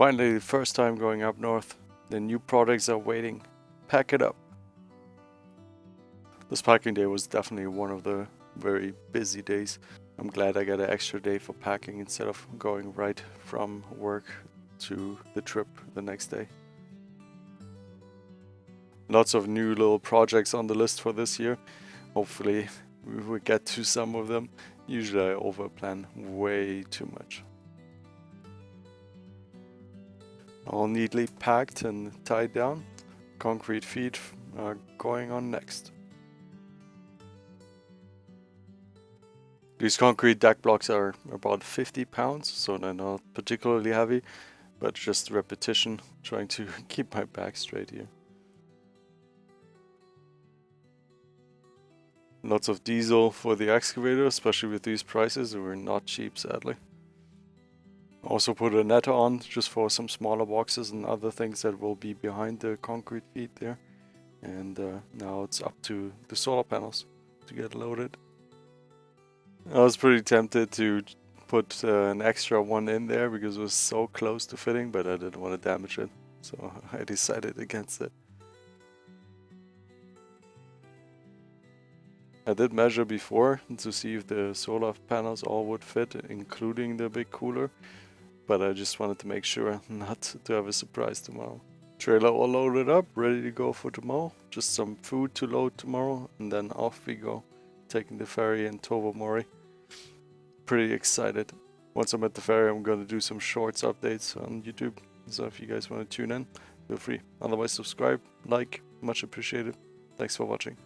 Finally, the first time going up north. The new products are waiting. Pack it up. This packing day was definitely one of the very busy days. I'm glad I got an extra day for packing instead of going right from work to the trip the next day. Lots of new little projects on the list for this year. Hopefully we will get to some of them. Usually I overplan way too much. All neatly packed and tied down. Concrete feet are going on next. These concrete deck blocks are about 50 pounds, so they're not particularly heavy, but just repetition, trying to keep my back straight here. Lots of diesel for the excavator, especially with these prices. They were not cheap, sadly. Also put a net on just for some smaller boxes and other things that will be behind the concrete feet there. And now it's up to the solar panels to get loaded. I was pretty tempted to put an extra one in there because it was so close to fitting, but I didn't want to damage it, so I decided against it. I did measure before to see if the solar panels all would fit, including the big cooler, but I just wanted to make sure not to have a surprise tomorrow. Trailer all loaded up, ready to go for tomorrow. Just some food to load tomorrow, and then off we go, taking the ferry in Tobermory. Pretty excited. Once I'm at the ferry, I'm going to do some shorts updates on YouTube, so if you guys want to tune in, feel free. Otherwise, subscribe, like, much appreciated. Thanks for watching.